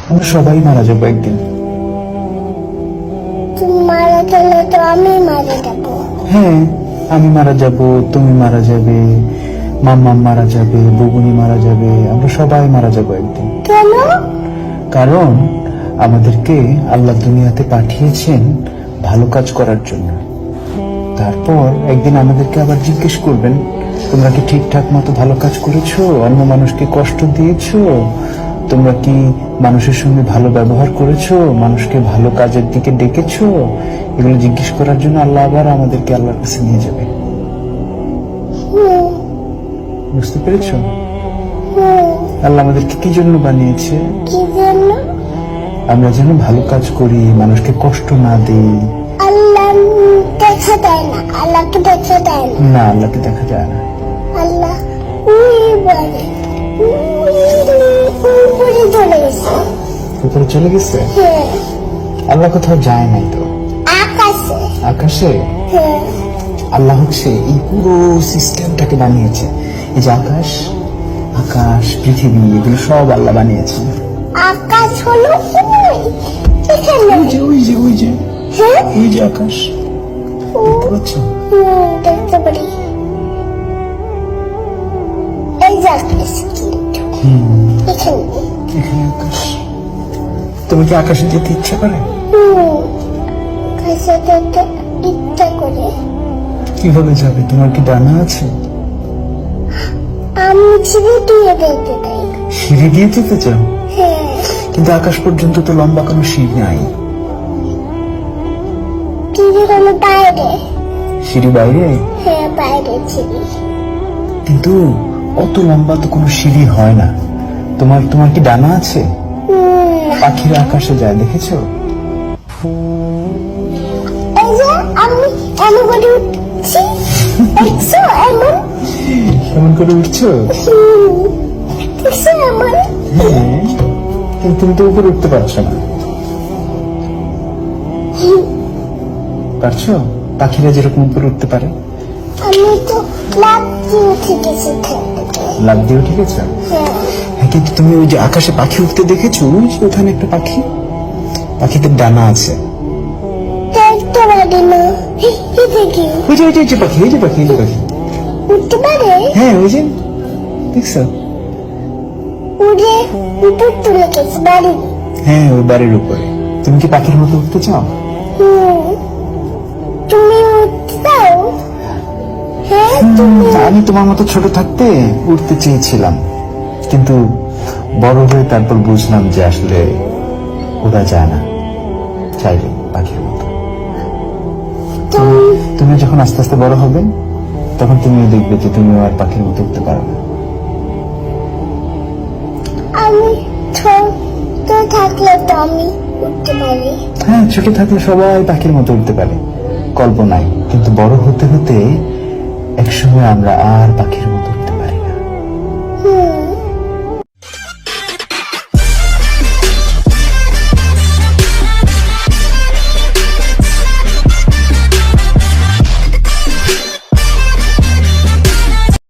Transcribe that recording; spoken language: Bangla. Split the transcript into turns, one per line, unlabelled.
আমরা সবাই মারা যাবো একদিন।
তুমি মারা গেলে তো আমি মারা যাবো।
হ্যাঁ, আমি মারা যাব, তুমি মারা যাবে, মাম্মা মারা যাবে, বুবুনি মারা যাবে, আমরা সবাই মারা যাবো একদিন।
কেন?
কারণ আমাদেরকে আল্লাহ দুনিয়াতে পাঠিয়েছেন ভালো কাজ করার জন্য। তারপর একদিন আমাদেরকে আবার জিজ্ঞেস করবেন, তোমরা কি ঠিকঠাক মতো ভালো কাজ করেছো? অন্য মানুষকে কষ্ট দিয়েছো? তোমরা কি মানুষের সঙ্গে ভালো ব্যবহার করেছো? মানুষকে ভালো কাজের দিকে ডেকেছো? এগুলো জিজ্ঞেস করার জন্য আল্লাহ আবার আমাদেরকে আল্লাহর কাছে নিয়ে যাবে। বুঝতে পেরেছো? আল্লাহ আমাদেরকে কি জন্য বানিয়েছে?
কি জন্য?
আমরা যেন ভালো কাজ করি, মানুষকে কষ্ট না দিই।
আল্লাহ দেখা দেয় না, আল্লাহকে দেখা দেয় না।
না, আল্লাহকে দেখা যায় না।
আল্লাহ ওই বলে উপরে চলে গেছে।
উপরে চলে গেছে?
হ্যাঁ,
আল্লাহ কোথাও যায় নাই তো।
আকাশে।
আকাশে?
হ্যাঁ,
আল্লাহ হচ্ছে এই পুরো সিস্টেমটাকে বানিয়েছে। এই যে আকাশ, আকাশ, পৃথিবী, এগুলো সব আল্লাহ বানিয়েছে।
আকাশ হলো ওই এখানে।
ওই যে ওই যে ওই যে
হ্যাঁ,
ওই যে আকাশ, দেখতে পাচ্ছ?
দেখতে পারি। এই যে আকাশ কিন্তু এখানে।
এখানে আকাশ। তুমি কি আকাশে যেতে ইচ্ছা করে?
আকাশে যেতে ইচ্ছা করে।
কিভাবে যাবে? তোমার কি ডানা আছে?
আমি ছিঁড়ে দিয়ে দেখতে চাই।
সিঁড়ি দিয়ে যেতে চাও?
হ্যাঁ,
কিন্তু আকাশ পর্যন্ত তো লম্বা কোনো সিঁড়ি নাই।
ছিঁড়ে হলো বাইরে।
সিঁড়ি বাইরে?
হ্যাঁ, বাইরে ছিঁড়ি।
কিন্তু অত লম্বা তো কোনো সিঁড়ি হয় না। তোমার তোমার কি ডানা আছে? পাখিরা আকাশে যায়, দেখেছো?
এই যে আমি এমন করে উঠছি, দেখছো এমন?
কেমন করে উঠছো?
দেখছো এমন?
হ্যাঁ, কিন্তু তুমি তো উপরে উঠতে পারছো না। পারছো? পাখিরা যেরকম উপরে উঠতে পারে।
আমি তো লাফ দিয়ে উঠে গেছি থেকে।
লাফ দিয়ে উঠে গেছো?
হ্যাঁ,
হ্যাঁ, কিন্তু তুমি ওই যে আকাশে পাখি উঠতে দেখেছো? ওই যে ওখানে একটা পাখি, পাখিদের ডানা আছে।
দেখতে পারি না। এই দেখি
ওই যে ওই যে পাখি, এই যে পাখি, এই যে পাখি।
উঠতে পারে।
হ্যাঁ, ওই যে দেখছো?
উড়ে উপর তুলে গেছে বাড়ি।
হ্যাঁ, ওই বাড়ির উপরে। তুমি কি পাখির মতো উঠতে চাও?
তুমি উঠতে চাও? হ্যাঁ, তুমি।
আমি তোমার মতো ছোট থাকতে উঠতে চেয়েছিলাম, কিন্তু বড় হয়ে তারপর বুঝলাম যে আসলে ওরা যায় না চাইলে পাখির মতো। তুমি যখন আস্তে আস্তে বড় হবে তখন তুমিও দেখবে যে তুমি আর পাখির মতো উঠতে পারো না।
আমি ছোট থাকলে তো আমি উঠতে পারি।
হ্যাঁ, ছোট থাকলে সবাই পাখির মতো উঠতে পারে কল্পনায়, কিন্তু বড় হতে হতে একসময় আমরা আর পাখির মতো